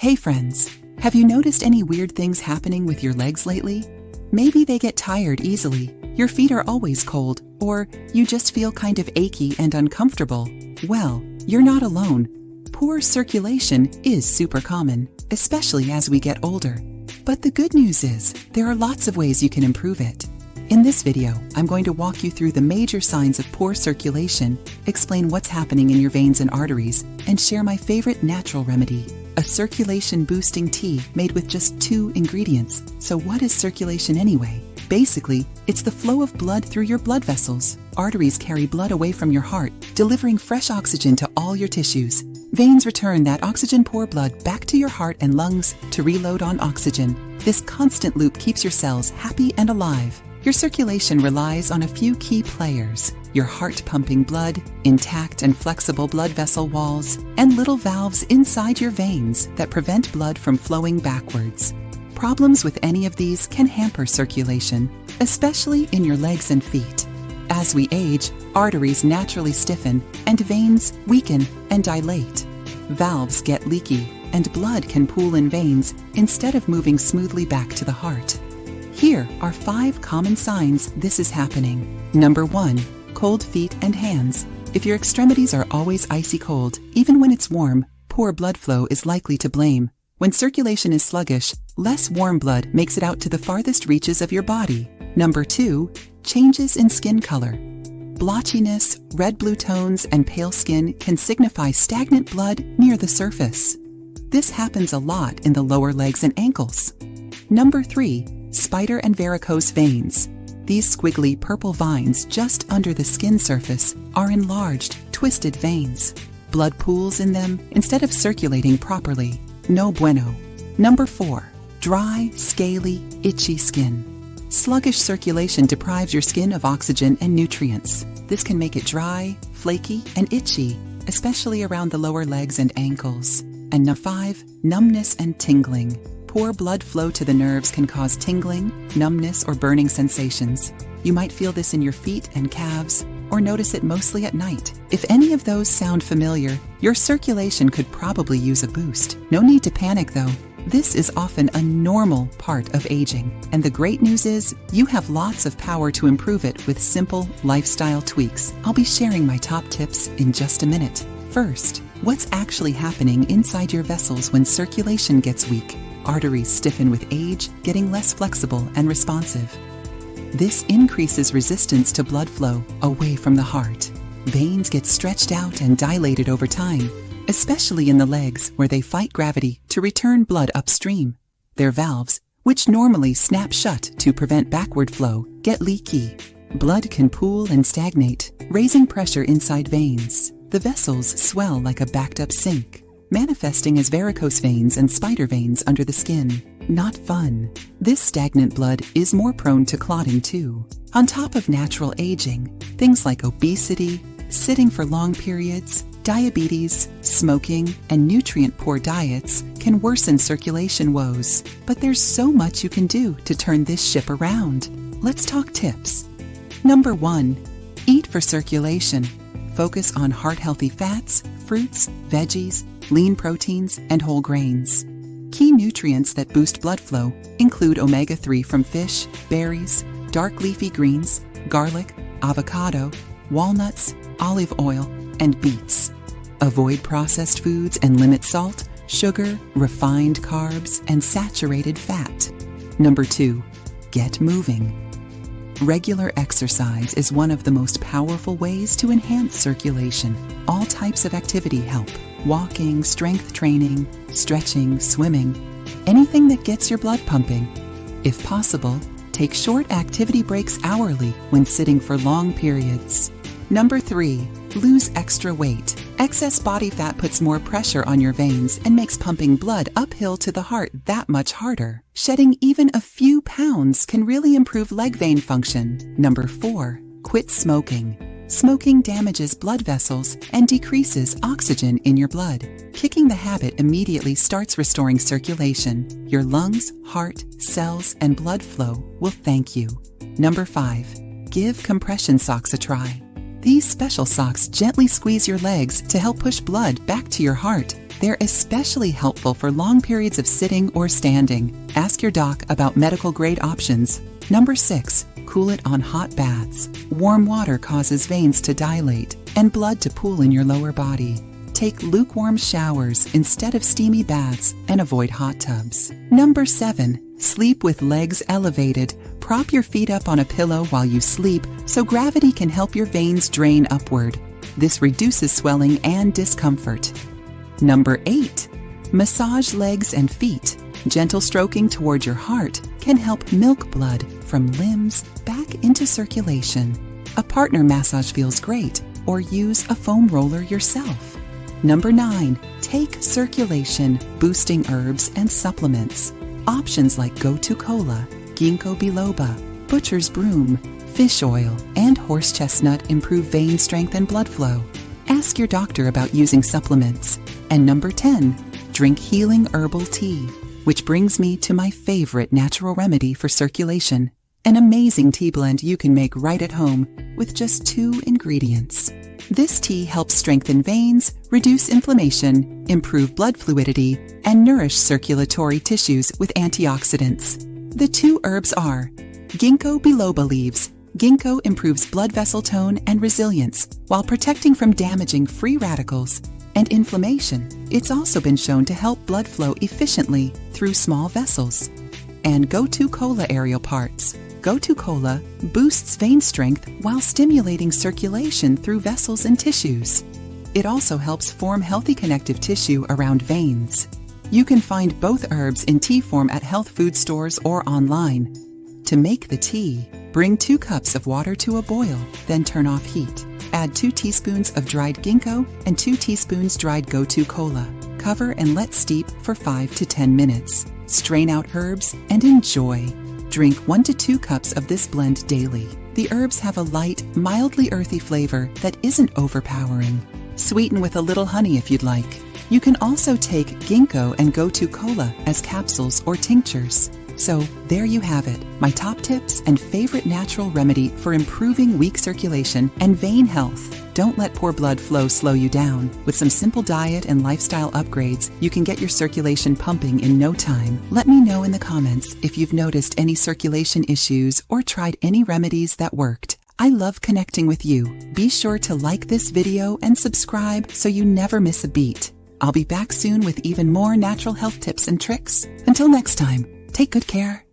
Hey friends, have you noticed any weird things happening with your legs lately? Maybe they get tired easily, your feet are always cold, or you just feel kind of achy and uncomfortable. Well, you're not alone. Poor circulation is super common, especially as we get older. But the good news is, there are lots of ways you can improve it. In this video, I'm going to walk you through the major signs of poor circulation, explain what's happening in your veins and arteries, and share my favorite natural remedy, a circulation-boosting tea made with just 2 ingredients. So what is circulation anyway? Basically, it's the flow of blood through your blood vessels. Arteries carry blood away from your heart, delivering fresh oxygen to all your tissues. Veins return that oxygen-poor blood back to your heart and lungs to reload on oxygen. This constant loop keeps your cells happy and alive. Your circulation relies on a few key players: your heart pumping blood, intact and flexible blood vessel walls, and little valves inside your veins that prevent blood from flowing backwards. Problems with any of these can hamper circulation, especially in your legs and feet. As we age, arteries naturally stiffen and veins weaken and dilate. Valves get leaky and blood can pool in veins instead of moving smoothly back to the heart. Here are 5 common signs this is happening. Number 1, cold feet and hands. If your extremities are always icy cold, even when it's warm, poor blood flow is likely to blame. When circulation is sluggish, less warm blood makes it out to the farthest reaches of your body. Number 2, changes in skin color. Blotchiness, red-blue tones, and pale skin can signify stagnant blood near the surface. This happens a lot in the lower legs and ankles. Number 3, spider and varicose veins. These squiggly purple vines just under the skin surface are enlarged, twisted veins. Blood pools in them instead of circulating properly. No bueno. Number 4, dry, scaly, itchy skin. Sluggish circulation deprives your skin of oxygen and nutrients. This can make it dry, flaky, and itchy, especially around the lower legs and ankles. And number 5, numbness and tingling. Poor blood flow to the nerves can cause tingling, numbness, or burning sensations. You might feel this in your feet and calves, or notice it mostly at night. If any of those sound familiar, your circulation could probably use a boost. No need to panic though. This is often a normal part of aging. And the great news is, you have lots of power to improve it with simple lifestyle tweaks. I'll be sharing my top tips in just a minute. First, what's actually happening inside your vessels when circulation gets weak? Arteries stiffen with age, getting less flexible and responsive. This increases resistance to blood flow away from the heart. Veins get stretched out and dilated over time, especially in the legs where they fight gravity to return blood upstream. Their valves, which normally snap shut to prevent backward flow, get leaky. Blood can pool and stagnate, raising pressure inside veins. The vessels swell like a backed-up sink, manifesting as varicose veins and spider veins under the skin. Not fun. This stagnant blood is more prone to clotting too. On top of natural aging, things like obesity, sitting for long periods, diabetes, smoking, and nutrient-poor diets can worsen circulation woes. But there's so much you can do to turn this ship around. Let's talk tips. Number 1, eat for circulation. Focus on heart-healthy fats, fruits, veggies, lean proteins, and whole grains. Key nutrients that boost blood flow include omega-3 from fish, berries, dark leafy greens, garlic, avocado, walnuts, olive oil, and beets. Avoid processed foods and limit salt, sugar, refined carbs, and saturated fat. Number 2, get moving. Regular exercise is one of the most powerful ways to enhance circulation. All types of activity help. Walking, strength training, stretching, swimming, anything that gets your blood pumping. If possible, take short activity breaks hourly when sitting for long periods. Number 3, lose extra weight. Excess body fat puts more pressure on your veins and makes pumping blood uphill to the heart that much harder. Shedding even a few pounds can really improve leg vein function. Number 4, quit smoking. Smoking damages blood vessels and decreases oxygen in your blood. Kicking the habit immediately starts restoring circulation. Your lungs, heart, cells, and blood flow will thank you. Number 5, give compression socks a try. These special socks gently squeeze your legs to help push blood back to your heart. They're especially helpful for long periods of sitting or standing. Ask your doc about medical-grade options. Number 6. Cool it on hot baths. Warm water causes veins to dilate and blood to pool in your lower body. Take lukewarm showers instead of steamy baths and avoid hot tubs. Number 7. Sleep with legs elevated. Prop your feet up on a pillow while you sleep so gravity can help your veins drain upward. This reduces swelling and discomfort. Number 8. Massage legs and feet. Gentle stroking toward your heart can help milk blood from limbs back into circulation. A partner massage feels great, or use a foam roller yourself. Number 9. Take circulation, boosting herbs and supplements. Options like Gotu Kola, Ginkgo biloba, butcher's broom, fish oil, and horse chestnut improve vein strength and blood flow. Ask your doctor about using supplements. And number 10. Drink healing herbal tea. Which brings me to my favorite natural remedy for circulation, an amazing tea blend you can make right at home with just 2 ingredients. This tea helps strengthen veins, reduce inflammation, improve blood fluidity, and nourish circulatory tissues with antioxidants. The 2 herbs are Ginkgo biloba leaves. Ginkgo improves blood vessel tone and resilience while protecting from damaging free radicals and inflammation. It's also been shown to help blood flow efficiently through small vessels. And Gotu Kola aerial parts. Gotu Kola boosts vein strength while stimulating circulation through vessels and tissues. It also helps form healthy connective tissue around veins. You can find both herbs in tea form at health food stores or online. To make the tea, bring 2 cups of water to a boil, then turn off heat. Add 2 teaspoons of dried ginkgo and 2 teaspoons dried Gotu Kola. Cover and let steep for 5 to 10 minutes. Strain out herbs and enjoy. Drink 1 to 2 cups of this blend daily. The herbs have a light, mildly earthy flavor that isn't overpowering. Sweeten with a little honey if you'd like. You can also take ginkgo and Gotu Kola as capsules or tinctures. So there you have it, my top tips and favorite natural remedy for improving weak circulation and vein health. Don't let poor blood flow slow you down. With some simple diet and lifestyle upgrades, you can get your circulation pumping in no time. Let me know in the comments if you've noticed any circulation issues or tried any remedies that worked. I love connecting with you. Be sure to like this video and subscribe so you never miss a beat. I'll be back soon with even more natural health tips and tricks. Until next time, take good care.